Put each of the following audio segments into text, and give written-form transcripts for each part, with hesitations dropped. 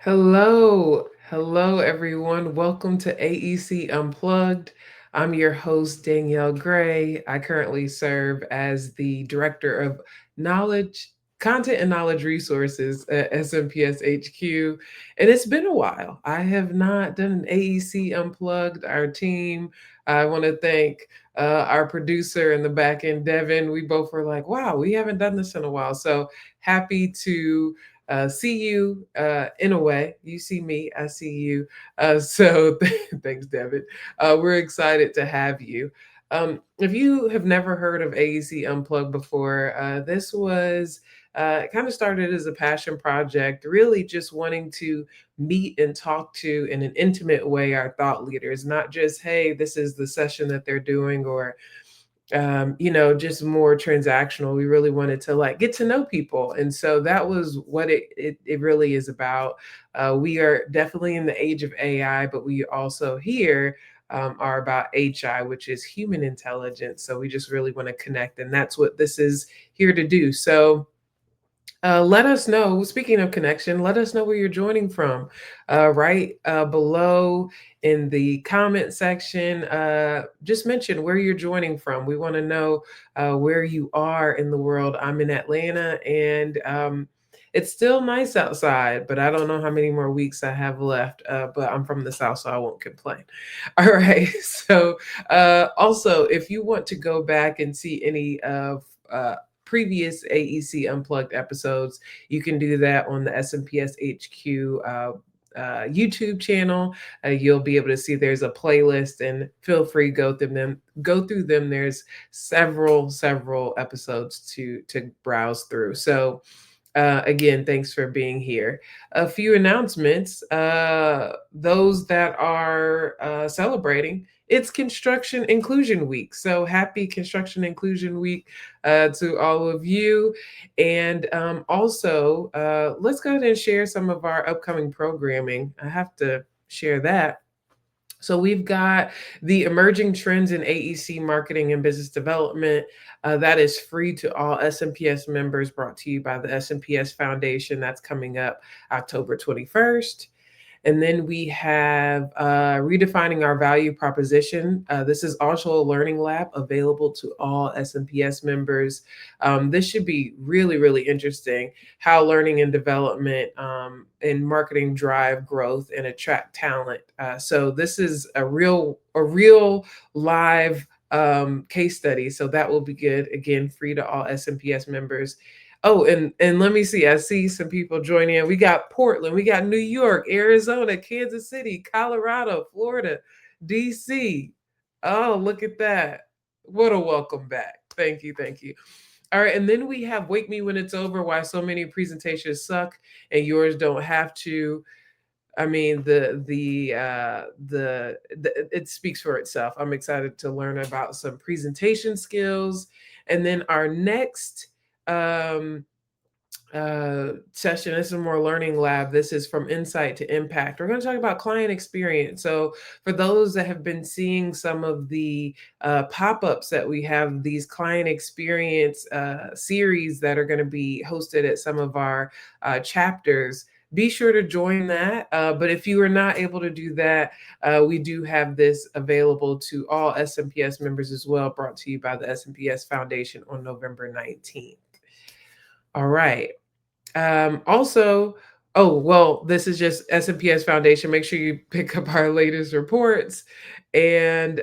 Hello, everyone. Welcome to AEC Unplugged. I'm your host, Danielle Gray. I currently serve as the Director of Knowledge, Content and Knowledge Resources at SMPS HQ. And it's been a while. I have not done an AEC Unplugged. Our team, I want to thank our producer in the back end, Devin. We both were like, wow, we haven't done this in a while. So happy to see you in a way. You see me, I see you. So thanks, David. We're excited to have you. If you have never heard of AEC Unplugged before, this was kind of started as a passion project, really just wanting to meet and talk to in an intimate way our thought leaders, not just, hey, this is the session that they're doing or just more transactional. We really wanted to like get to know people. And so that was what it really is about. We are definitely in the age of AI, but we also here are about HI, which is human intelligence. So we just really want to connect. And that's what this is here to do. So let us know. Speaking of connection, let us know where you're joining from. Right below in the comment section, just mention where you're joining from. We want to know where you are in the world. I'm in Atlanta, and it's still nice outside, but I don't know how many more weeks I have left. But I'm from the South, so I won't complain. All right. So, also, if you want to go back and see any of previous AEC Unplugged episodes, you can do that on the SMPS HQ YouTube channel. You'll be able to see there's a playlist, and feel free go through them. Go through them. There's several episodes to browse through. So again, thanks for being here. A few announcements. Those that are celebrating, it's Construction Inclusion Week. So happy Construction Inclusion Week to all of you. And also, let's go ahead and share some of our upcoming programming. I have to share that. So we've got the emerging trends in AEC marketing and business development. That is free to all SMPS members, brought to you by the SMPS Foundation. That's coming up October 21st. And then we have redefining our value proposition. This is also a learning lab available to all SMPS members. This should be really interesting. How learning and development and marketing drive growth and attract talent. So this is a real live case study. So that will be good. Again, free to all SMPS members. Oh, and let me see. I see some people joining in. We got Portland, we got New York, Arizona, Kansas City, Colorado, Florida, DC. Oh, look at that. What a welcome back. Thank you. All right, and then we have Wake Me When It's Over, why so many presentations suck and yours don't have to. I mean, the it speaks for itself. I'm excited to learn about some presentation skills. And then our next um session. This is a more learning lab. This is from insight to impact. We're going to talk about client experience. So, for those that have been seeing some of the pop ups that we have, these client experience series that are going to be hosted at some of our chapters. Be sure to join that. But if you are not able to do that, we do have this available to all SMPS members as well, brought to you by the SMPS Foundation on November 19th. All right. Also, oh, well, this is just SMPS Foundation. Make sure you pick up our latest reports. And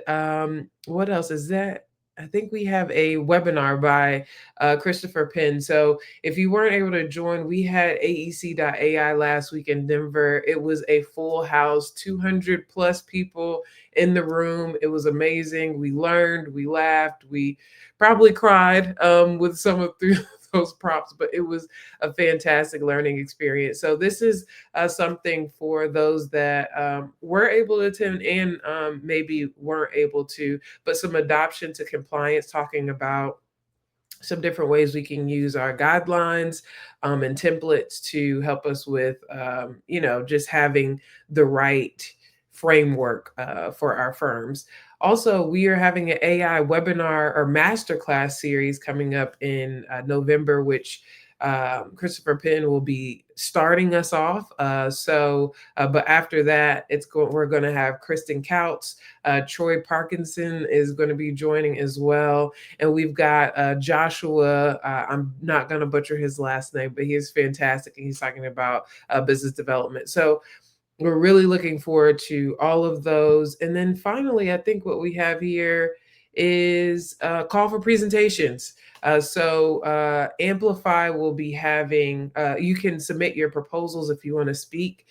what else is that? I think we have a webinar by Christopher Penn. So if you weren't able to join, we had AEC.ai last week in Denver. It was a full house, 200 plus people in the room. It was amazing. We learned, we laughed, we probably cried with some of those prompts, but it was a fantastic learning experience. So this is something for those that were able to attend and maybe weren't able to, but some adoption to compliance, talking about some different ways we can use our guidelines and templates to help us with, just having the right framework for our firms. Also, we are having an AI webinar or masterclass series coming up in November, which Christopher Penn will be starting us off. But after that, we're going to have Kristen Couts. Troy Parkinson is going to be joining as well, and we've got Joshua. I'm not going to butcher his last name, but he is fantastic, and he's talking about business development. So we're really looking forward to all of those. And then finally, I think what we have here is a call for presentations. Amplify will be having, you can submit your proposals if you want to speak.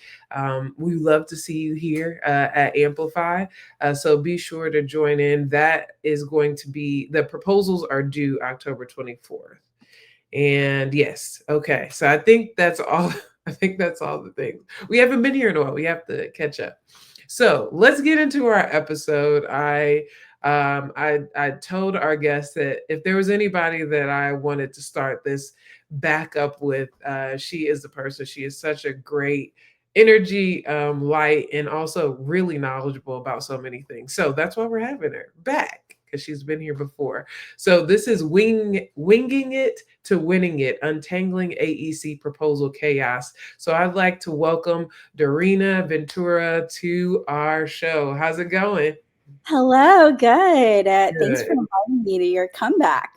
We love to see you here at Amplify. So be sure to join in. That is going to be, the proposals are due October 24th. And yes, okay. So I think that's all. I think that's all the things. We haven't been here in a while. We have to catch up. So let's get into our episode. I told our guests that if there was anybody that I wanted to start this back up with, she is the person. She is such a great energy, light, and also really knowledgeable about so many things. So that's why we're having her back, because she's been here before. So this is winging it to winning it, untangling AEC proposal chaos. So I'd like to welcome Dhoreena Ventura to our show. How's it going? Hello, good. Thanks for Good. inviting me to your comeback.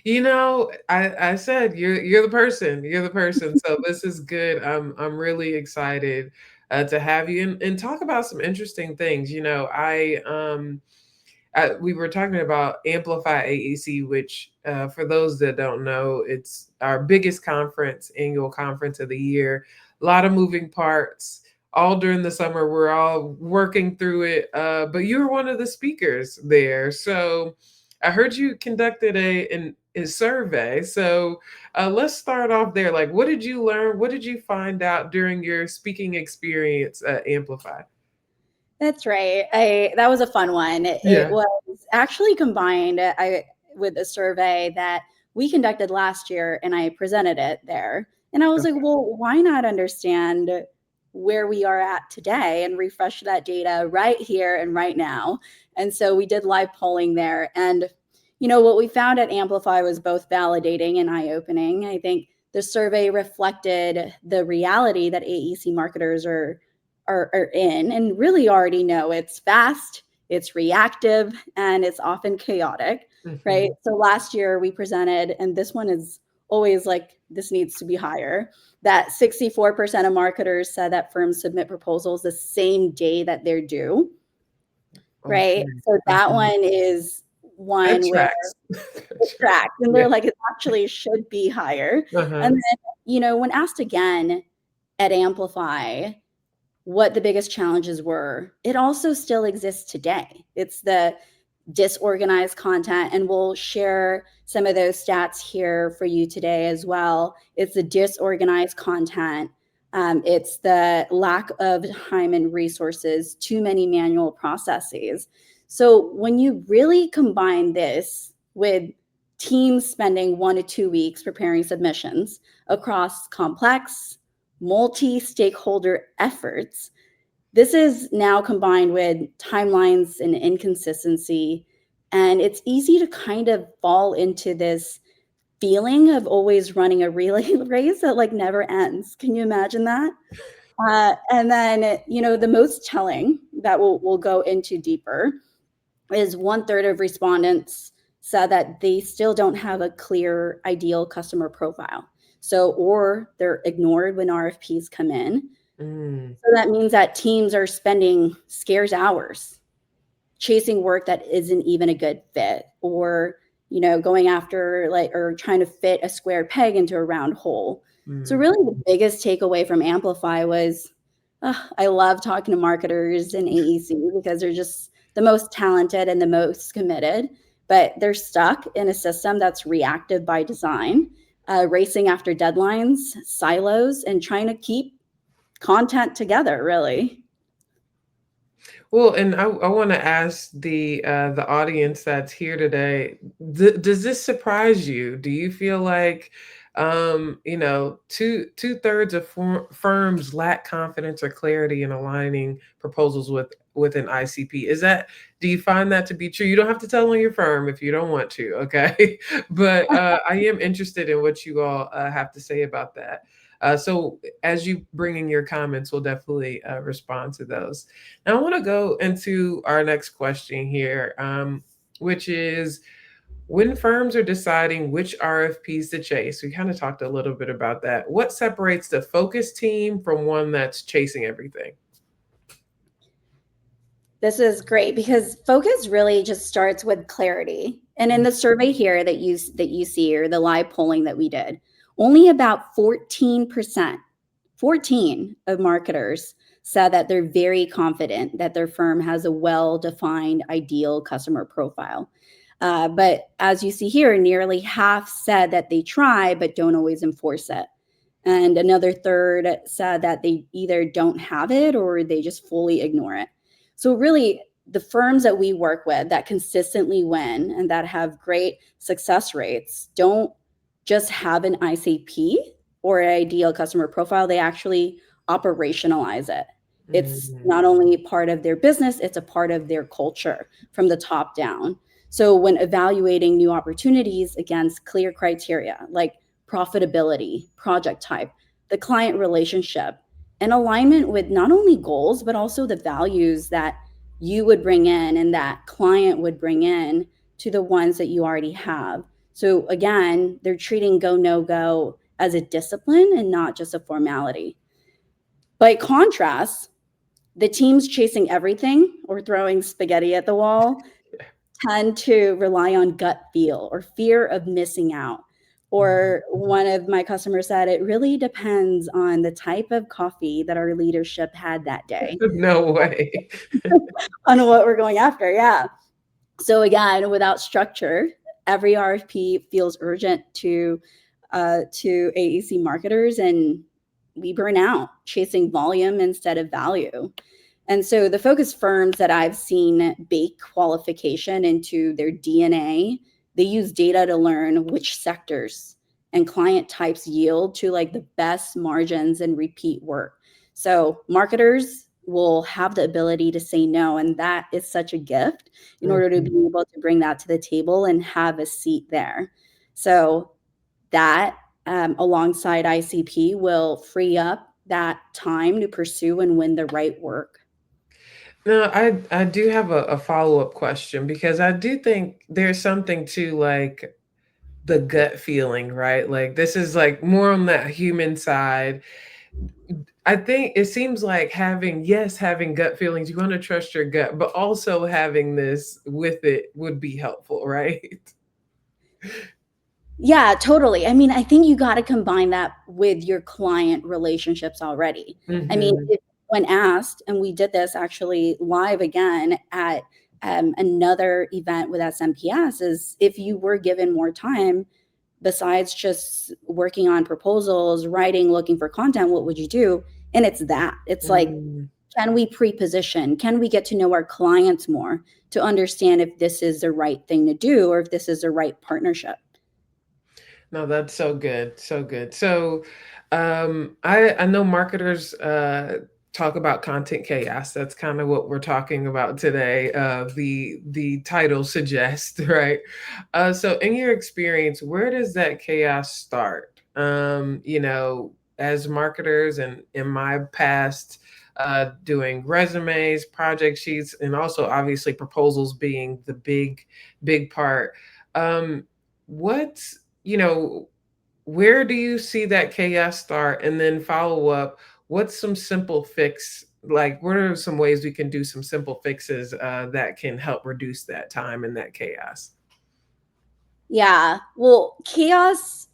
I said you're the person. You're the person. So this is good. I'm really excited to have you and talk about some interesting things. We were talking about Amplify AEC, which, for those that don't know, it's our biggest conference, annual conference of the year. A lot of moving parts. All during the summer, we're all working through it. But you were one of the speakers there, so I heard you conducted a survey. So let's start off there. Like, what did you learn? What did you find out during your speaking experience at Amplify? That's right. That was a fun one. It Yeah. was actually combined with a survey that we conducted last year, and I presented it there. And I was like, well, why not understand where we are at today and refresh that data right here and right now? And so we did live polling there. And what we found at Amplify was both validating and eye-opening. I think the survey reflected the reality that AEC marketers are in and really already know. It's fast, it's reactive, and it's often chaotic, right? Mhm. So last year we presented, and this one is always like, this needs to be higher, that 64% of marketers said that firms submit proposals the same day that they're due, right? Okay. So that Mhm. one is That one where tracks. it That tracks. tracks, and Yeah. they're like, it actually should be higher. And Uh-huh. then, when asked again at Amplify what the biggest challenges were, it also still exists today. It's the disorganized content, and we'll share some of those stats here for you today as well. It's the disorganized content. It's the lack of time and resources, too many manual processes. So when you really combine this with teams spending 1 to 2 weeks preparing submissions across complex, multi-stakeholder efforts, this is now combined with timelines and inconsistency. And it's easy to kind of fall into this feeling of always running a relay race that like never ends. Can you imagine that? And then, the most telling that we'll go into deeper is 1/3 of respondents said that they still don't have a clear ideal customer profile. So, or they're ignored when RFPs come in. Mm. So that means that teams are spending scarce hours chasing work that isn't even a good fit, or going after like, or trying to fit a square peg into a round hole. So Mm. really the biggest takeaway from Amplify was, I love talking to marketers in AEC because they're just the most talented and the most committed, but they're stuck in a system that's reactive by design, racing after deadlines, silos, and trying to keep content together, really. Well, and I want to ask the audience that's here today, does this surprise you? Do you feel like, two-thirds of firms lack confidence or clarity in aligning proposals with with an ICP. Do you find that to be true? You don't have to tell on your firm if you don't want to, okay? But I am interested in what you all have to say about that. So as you bring in your comments, we'll definitely respond to those. Now I want to go into our next question here, which is, when firms are deciding which RFPs to chase, we kind of talked a little bit about that. What separates the focus team from one that's chasing everything? This is great because focus really just starts with clarity. And in the survey here that you see, or the live polling that we did, only about 14%, 14 of marketers said that they're very confident that their firm has a well-defined ideal customer profile. But as you see here, nearly half said that they try but don't always enforce it. And another third said that they either don't have it or they just fully ignore it. So really, the firms that we work with that consistently win and that have great success rates don't just have an ICP or an ideal customer profile, they actually operationalize it. It's Mm. not only part of their business, it's a part of their culture from the top down. So when evaluating new opportunities against clear criteria like profitability, project type, the client relationship, and alignment with not only goals, but also the values that you would bring in and that client would bring in to the ones that you already have. So again, they're treating go, no go as a discipline and not just a formality. By contrast, the teams chasing everything or throwing spaghetti at the wall tend to rely on gut feel or fear of missing out. Mhm. Or one of my customers said, it really depends on the type of coffee that our leadership had that day No way. on what we're going after. Yeah. So again, without structure, every RFP feels urgent to AEC marketers, and we burn out chasing volume instead of value. And so the focus firms that I've seen bake qualification into their DNA, they use data to learn which sectors and client types yield to like the best margins and repeat work. So marketers will have the ability to say no, and that is such a gift in order to Mhm. be able to bring that to the table and have a seat there. So that alongside ICP will free up that time to pursue and win the right work. No, I do have a follow-up question, because I do think there's something to like the gut feeling, right? Like this is like more on that human side. I think it seems like having gut feelings, you want to trust your gut, but also having this with it would be helpful, right? Yeah, totally. I mean, I think you got to combine that with your client relationships already. I mean, Hmm. if, when asked, and we did this actually live again at another event with SMPS, is if you were given more time besides just working on proposals, writing, looking for content, what would you do? And it's that. It's like, Mm. can we pre-position? Can we get to know our clients more to understand if this is the right thing to do or if this is the right partnership? No, that's so good, so good. So, I know marketers talk about content chaos. That's kind of what we're talking about today. The title suggests, right? So, in your experience, where does that chaos start? As marketers, and in my past, doing resumes, project sheets, and also obviously proposals being the big part. Um, what's you know, where do you see that chaos start? And then follow up, what's some simple fix? Like, what are some ways we can do some simple fixes that can help reduce that time and that chaos? Yeah. Well, chaos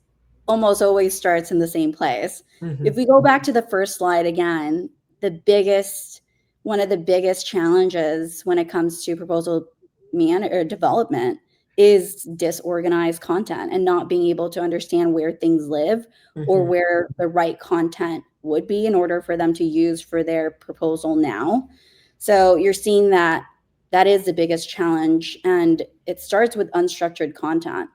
almost always starts in the same place. If Hmm. we go back to the first slide again, the biggest, one of the biggest challenges when it comes to proposal or development is disorganized content and not being able to understand where things live or Hmm. where the right content would be in order for them to use for their proposal now. So you're seeing that that is the biggest challenge, and it starts with unstructured content,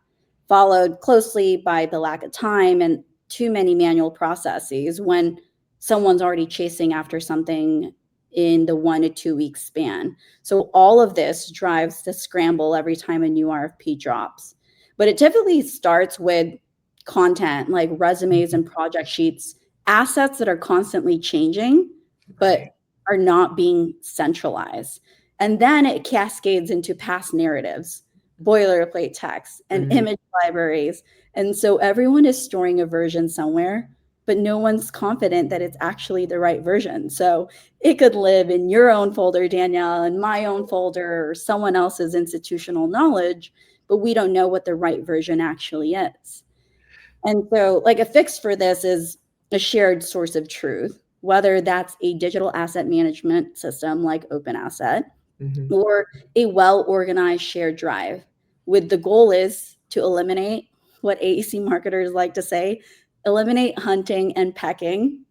followed closely by the lack of time and too many manual processes when someone's already chasing after something in the 1 to 2 week span. So all of this drives the scramble every time a new RFP drops. But it typically starts with content like resumes Mhm. and project sheets, assets that are constantly changing, Right. but are not being centralized. And then it cascades into past narratives, boilerplate text, and Mhm. image libraries. And so everyone is storing a version somewhere, but no one's confident that it's actually the right version. So it could live in your own folder, Danielle, and my own folder, or someone else's institutional knowledge, but we don't know what the right version actually is. And so, like, a fix for this is a shared source of truth, whether that's a digital asset management system like OpenAsset Mhm. or a well organized shared drive. With the goal is to eliminate what AEC marketers like to say, eliminate hunting and pecking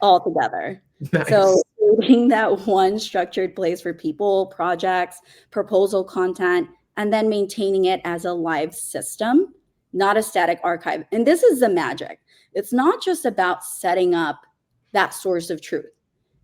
altogether. So Nice. creating that one structured place for people, projects, proposal content, and then maintaining it as a live system, not a static archive. And this is the magic. It's not just about setting up that source of truth.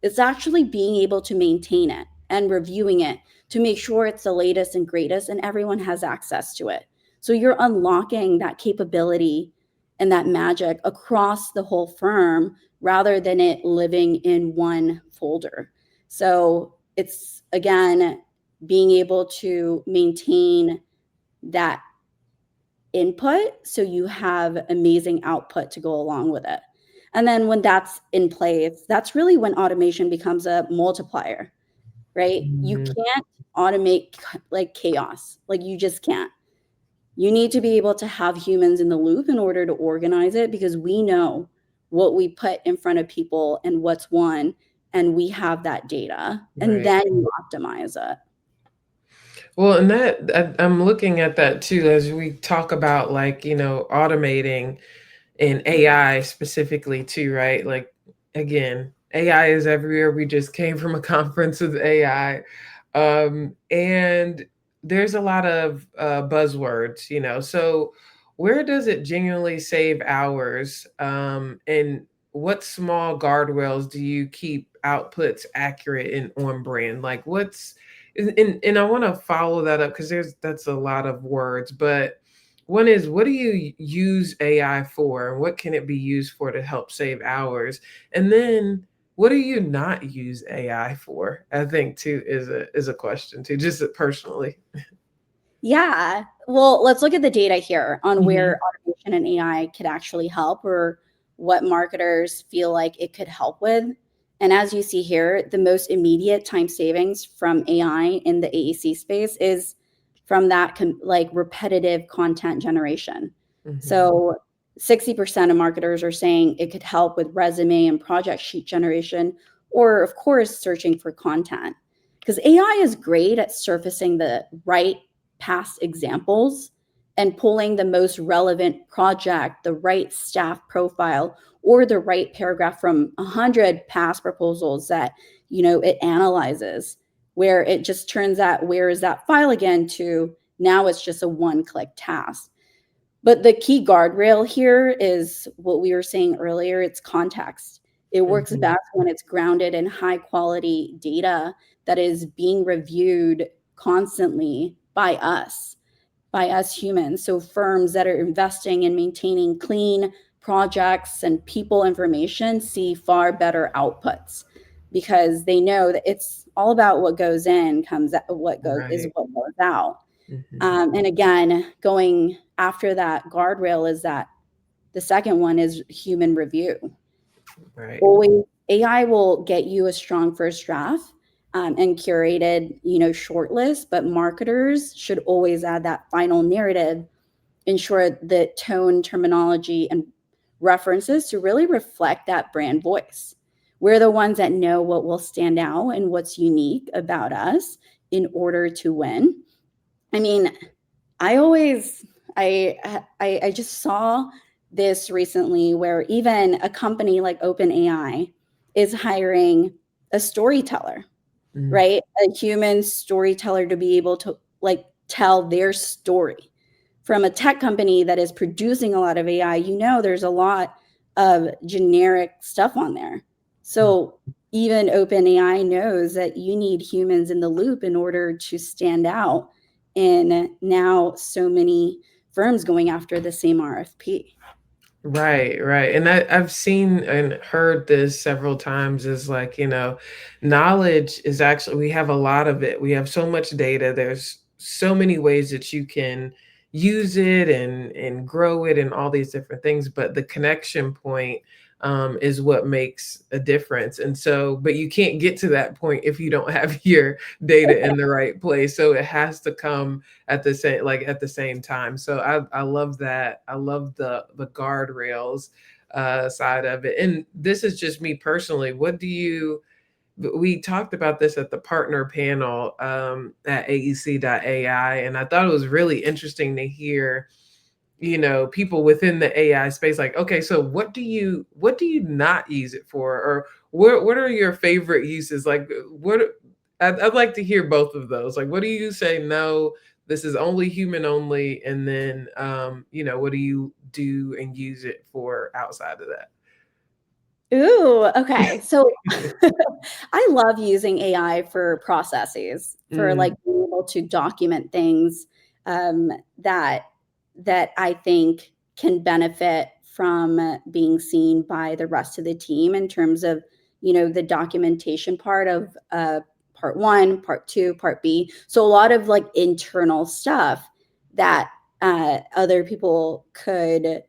It's actually being able to maintain it and reviewing it to make sure it's the latest and greatest and everyone has access to it. So you're unlocking that capability and that magic across the whole firm rather than it living in one folder. So it's again being able to maintain that input so you have amazing output to go along with it. And then when that's in place, that's really when automation becomes a multiplier, right? You Mhm. can't automate like chaos. Like you just can't. You need to be able to have humans in the loop in order to organize it because we know what we put in front of people and what's won, and we have that data, and Right. then you optimize it. Well, and I'm looking at that too as we talk about, like, automating and AI specifically too, right? Like, again, AI is everywhere. We just came from a conference with AI. And there's a lot of buzzwords, so where does it genuinely save hours? And what small guardrails do you keep outputs accurate and on brand? Like, and I want to follow that up because that's a lot of words, but one is, what do you use AI for, and what can it be used for to help save hours? And then, what do you not use AI for? I think too is a question too, just personally. Yeah. Well, let's look at the data here on where Hmm. automation and AI could actually help or what marketers feel like it could help with. And as you see here, the most immediate time savings from AI in the AEC space is from that like repetitive content generation. Hmm. So 60% of marketers are saying it could help with resume and project sheet generation, or of course, searching for content. Because AI is great at surfacing the right past examples and pulling the most relevant project, the right staff profile, or the right paragraph from 100 past proposals that it analyzes, where it just turns that where is that file again to now it's just a one-click task. But the key guardrail here is what we were saying earlier, it's context. It works Hmm. best when it's grounded in high quality data that is being reviewed constantly by us humans. So firms that are investing in maintaining clean projects and people information see far better outputs because they know that it's all about what goes in comes out, what goes is Right. what goes out. Hmm. And again, going after that guardrail is that the second one is human review. Right. Always, AI will get you a strong first draft and curated, shortlist, but marketers should always add that final narrative, ensure the tone, terminology, and references to really reflect that brand voice. We're the ones that know what will stand out and what's unique about us in order to win. I mean, I always I just saw this recently where even a company like OpenAI is hiring a storyteller, Hmm. right? A human storyteller to be able to like tell their story. From a tech company that is producing a lot of AI, there's a lot of generic stuff on there. So even OpenAI knows that you need humans in the loop in order to stand out in now so many firms going after the same RFP. Right, right. And I've seen and heard this several times is like, knowledge is actually, we have a lot of it. We have so much data. There's so many ways that you can use it and grow it and all these different things. But the connection point is what makes a difference. And so, but you can't get to that point if you don't have your data in the right place. So it has to come at the same time. So I love that. I love the guardrails side of it. And this is just me personally. What do you We talked about this at the partner panel at AEC.ai, and I thought it was really interesting to hear, people within the AI space, like, okay, so what do you not use it for? Or what are your favorite uses? Like, I'd like to hear both of those. Like, what do you say, no, this is only human only, and then what do you do and use it for outside of that? Ooh, okay. So I love using AI for processes, for like Mm, being able to document things um, that that I think can benefit from being seen by the rest of the team in terms of, the documentation part of part one, part two, part B. So a lot of like internal stuff that other people could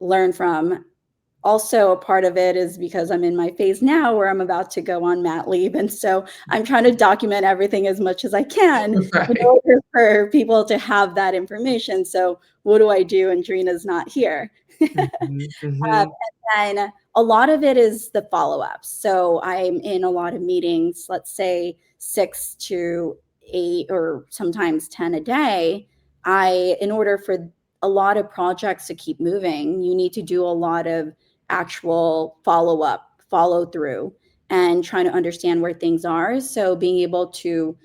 learn from. Also, a part of it is because I'm in my phase now where I'm about to go on mat leave. And so I'm trying to document everything as much as I can in right. order for people to have that information. So, what do I do when Dreena's not here? Mhm, Um, mhm. and a lot of it is the follow up. So I'm in a lot of meetings, let's say 6 to 8 or sometimes 10 a day. In order for a lot of projects to keep moving, you need to do a lot of actual follow up, follow through, and trying to understand where things are. So being able to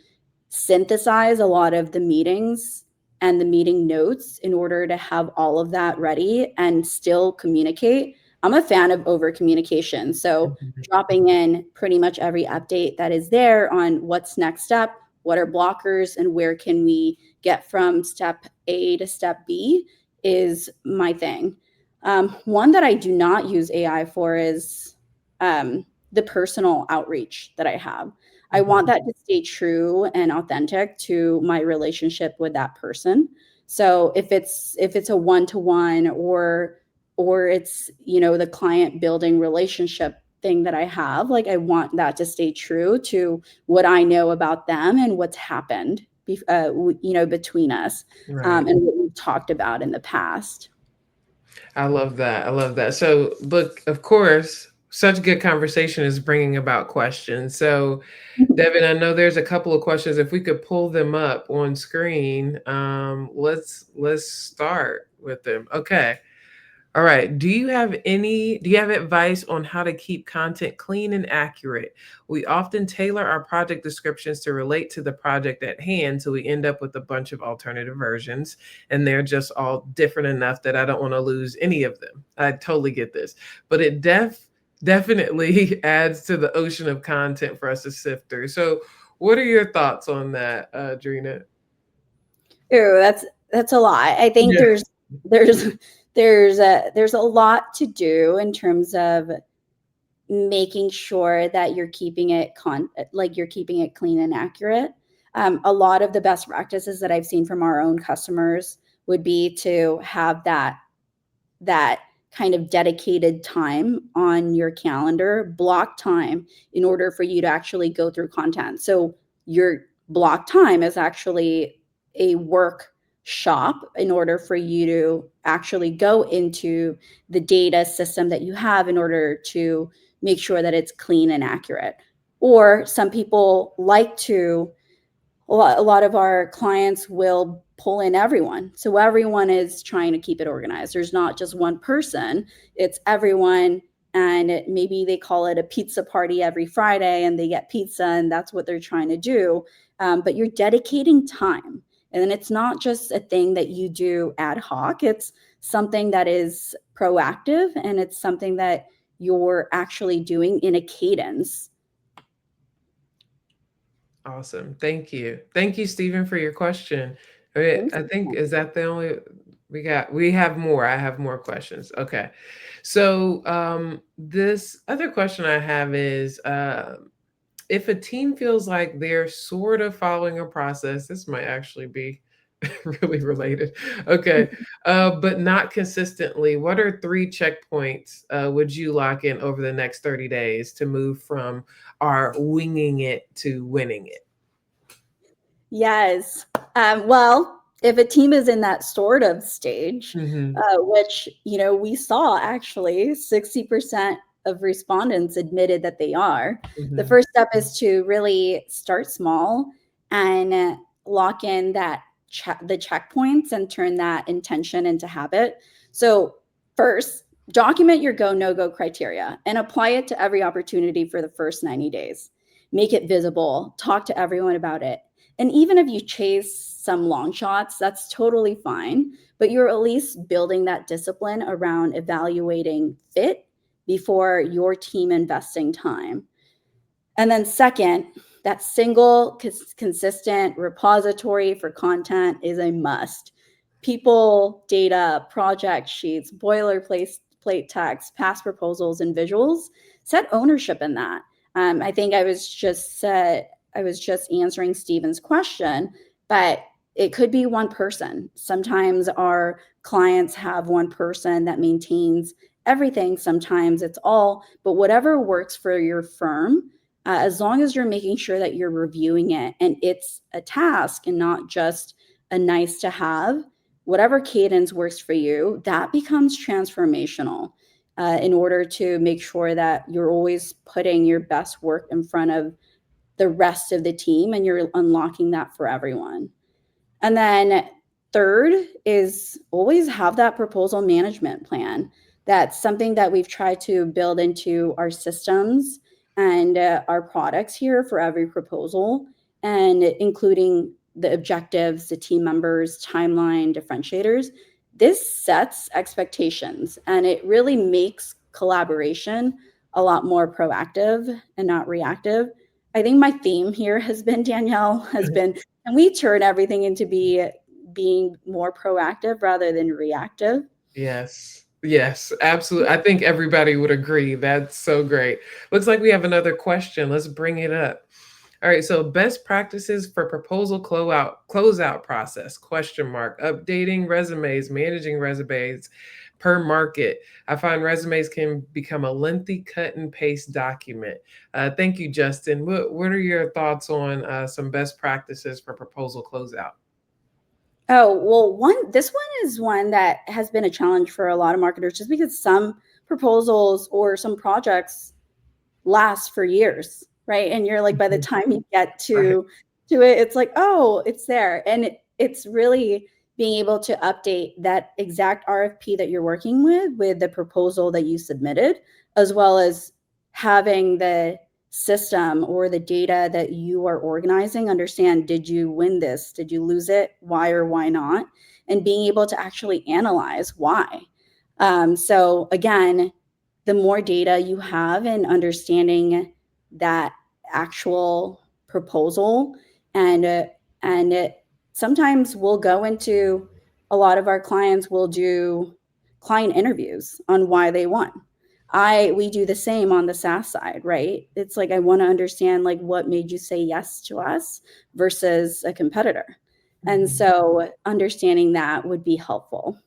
synthesize a lot of the meetings and the meeting notes in order to have all of that ready and still communicate. I'm a fan of over communication. So, Mhm. dropping in pretty much every update that is there on what's next step, what are blockers, and where can we get from step A to step B is my thing. One that I do not use AI for is the personal outreach that I have. I want Mhm. that to stay true and authentic to my relationship with that person. So if it's a one-to-one or it's, the client building relationship thing that I have, like I want that to stay true to what I know about them and what's happened between us, Right. and what we've talked about in the past. I love that. I love that. So, look, of course, such good conversation is bringing about questions. So, Devin, I know there's a couple of questions. If we could pull them up on screen, let's start with them. Okay. All right. Do you have advice on how to keep content clean and accurate? We often tailor our project descriptions to relate to the project at hand, so we end up with a bunch of alternative versions, and they're just all different enough that I don't want to lose any of them. I totally get this. But it definitely adds to the ocean of content for us to sift through. So, what are your thoughts on that, Drina? Ooh, that's a lot. I think Yeah. there's there's a lot to do in terms of making sure that you're keeping it like you're keeping it clean and accurate. A lot of the best practices that I've seen from our own customers would be to have that kind of dedicated time on your calendar, block time in order for you to actually go through content. So your block time is actually a workshop in order for you to actually go into the data system that you have in order to make sure that it's clean and accurate. Or some people like to a lot of our clients will pull in everyone. So everyone is trying to keep it organized. There's not just one person, it's everyone. And maybe they call it a pizza party every Friday and they get pizza and that's what they're trying to do. But you're dedicating time. And then it's not just a thing that you do ad hoc, it's something that is proactive and it's something that you're actually doing in a cadence Awesome. Thank you. Thank you, Stephen, for your question. Thanks. I think, is that the only we have more. I have more questions. Okay. So this other question I have is if a team feels like they're sort of following a process, this might actually be really related. Okay. But not consistently, what are three checkpoints would you lock in over the next 30 days to move from our winging it to winning it? Yes. Well, if a team is in that sort of stage, Hmm. which, we saw actually 60% of respondents admitted that they are, the Hmm. first step is to really start small and lock in the checkpoints and turn that intention into habit. So, first, document your go no go criteria and apply it to every opportunity for the first 90 days. Make it visible, talk to everyone about it, and even if you chase some long shots, that's totally fine. But you're at least building that discipline around evaluating fit before your team investing time. And then, second, that single consistent repository for content is a must. People, data, project sheets, boilerplate plate text, past proposals, and visuals. Set ownership in that. I think I was just answering Stephen's question, but it could be one person. Sometimes our clients have one person that maintains everything. Sometimes it's all, but whatever works for your firm, as long as you're making sure that you're reviewing it and it's a task and not just a nice to have, whatever cadence works for you, that becomes transformational in order to make sure that you're always putting your best work in front of the rest of the team and you're unlocking that for everyone. And then third is always have that proposal management plan. That's something that we've tried to build into our systems and our products here for every proposal, and including the objectives, the team members, timeline, differentiators. This sets expectations and it really makes collaboration a lot more proactive and not reactive. I think my theme here has been, Danielle, has been, and we turn everything into being more proactive rather than reactive. Yes. Yes, absolutely. I think everybody would agree. That's so great. Looks like we have another question. Let's bring it up. All right, so best practices for proposal closeout process, question mark, updating resumes, managing resumes per market. I find resumes can become a lengthy cut and paste document. Thank you, Justin. What are your thoughts on some best practices for proposal closeout? Oh, well, this one is one that has been a challenge for a lot of marketers just because some proposals or some projects last for years, right? And you're like, by the Mhm. time you get Right. to it, it's like, oh, it's there. And it's really being able to update that exact RFP that you're working with the proposal that you submitted, as well as having the system or the data that you are organizing understand, did you win this, did you lose it, why or why not, and being able to actually analyze why. So again, the more data you have and understanding that actual proposal, and sometimes we'll go into, a lot of our clients will do client interviews on why they won. I We do the same on the SaaS side, right? It's like, I want to understand, like, what made you say yes to us versus a competitor. And Mhm. so understanding that would be helpful.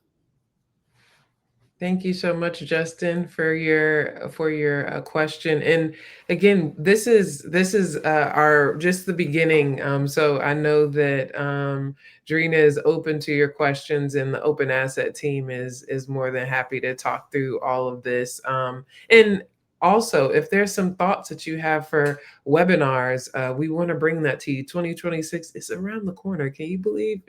Thank you so much, Justin, for your question. And again, this is our just the beginning. So I know that Dhoreena is open to your questions, and the Open Asset team is more than happy to talk through all of this. And also, if there's some thoughts that you have for webinars, we want to bring that to you. 2026 is around the corner. Can you believe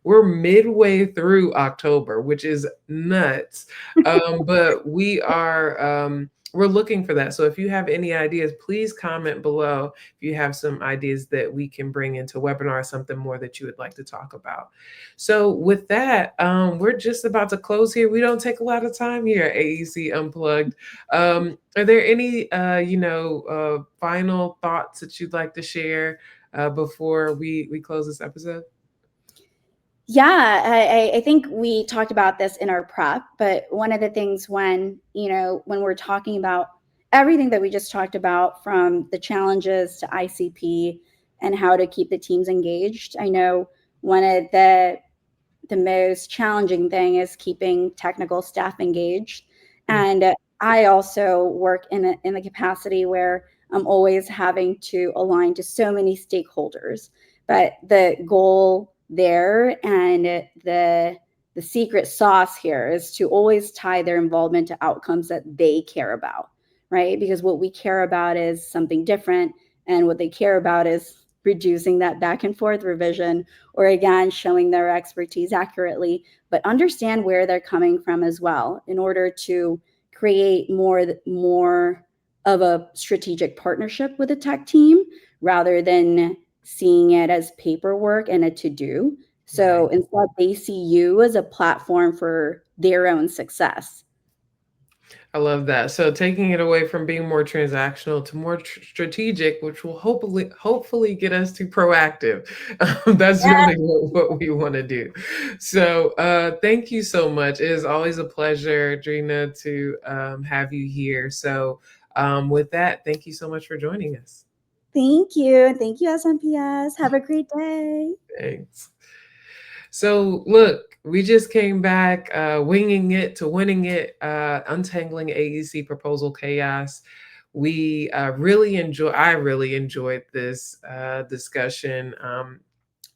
we're midway through October, which is nuts. But we're looking for that. So if you have any ideas, please comment below if you have some ideas that we can bring into webinar, something more that you would like to talk about. So with that, we're just about to close here. We don't take a lot of time here at AEC Unplugged. Are there any final thoughts that you'd like to share? before we close this episode? Yeah, I think we talked about this in our prep, but one of the things when we're talking about everything that we just talked about, from the challenges to ICP and how to keep the teams engaged, I know one of the most challenging thing is keeping technical staff engaged. And I also work in the capacity where I'm always having to align to so many stakeholders. But the goal there and the secret sauce here is to always tie their involvement to outcomes that they care about, right? Because what we care about is something different, and what they care about is reducing that back and forth revision, or again showing their expertise accurately, but understand where they're coming from as well, in order to create more of a strategic partnership with a tech team, rather than seeing it as paperwork and a to-do. So Right. instead, they see you as a platform for their own success. I love that. So taking it away from being more transactional to more strategic, which will hopefully get us to proactive. That's really what we want to do. So thank you so much. It is always a pleasure, Dhoreena, to have you here. So with that, thank you so much for joining us. Thank you. Thank you, SMPS. Have a great day. Thanks. So, look, we just came back, winging it to winning it, untangling AEC proposal chaos. I really enjoyed this discussion.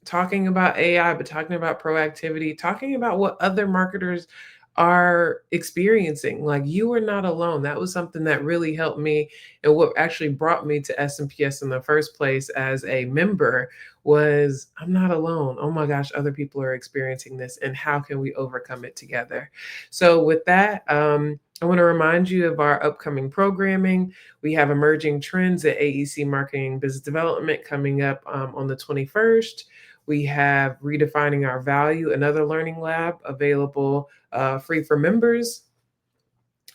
Talking about AI, but talking about proactivity, talking about what other marketers are experiencing. Like, you are not alone. That was something that really helped me, and what actually brought me to SMPS in the first place as a member was, I'm not alone. Oh my gosh, other people are experiencing this, and how can we overcome it together? So with that, I want to remind you of our upcoming programming. We have emerging trends at AEC Marketing Business Development coming up on the 21st. We have Redefining Our Value, another learning lab available free for members.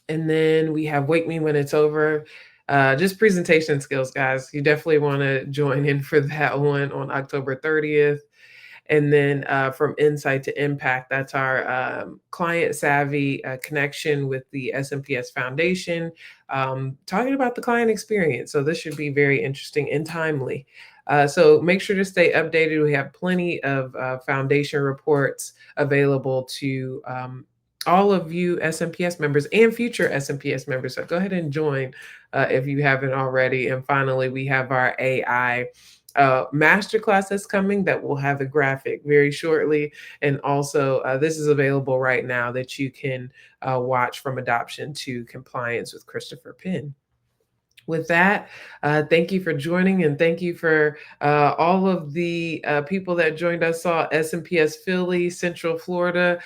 And then we have Wake Me When It's Over. Just presentation skills, guys. You definitely want to join in for that one on October 30th. And then from insight to impact, that's our client savvy connection with the SMPS Foundation, talking about the client experience. So this should be very interesting and timely. So make sure to stay updated. We have plenty of foundation reports available to all of you SMPS members and future SMPS members. So go ahead and join if you haven't already. And finally, we have our AI masterclass that's coming that will have a graphic very shortly. And also, this is available right now that you can watch, from adoption to compliance with Christopher Penn. With that, thank you for joining, and thank you for all of the people that joined us. Saw SMPS Philly, Central Florida.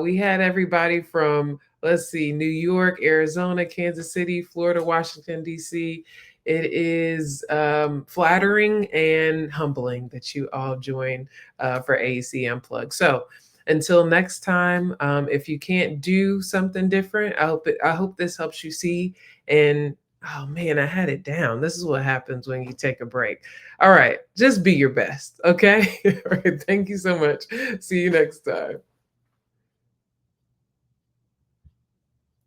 We had everybody from, let's see, New York, Arizona, Kansas City, Florida, Washington, D.C. It is flattering and humbling that you all join for AEC Unplugged. So until next time, if you can't do something different, I hope this helps you see. And oh man, I had it down. This is what happens when you take a break. All right, just be your best, okay? All right, thank you so much. See you next time.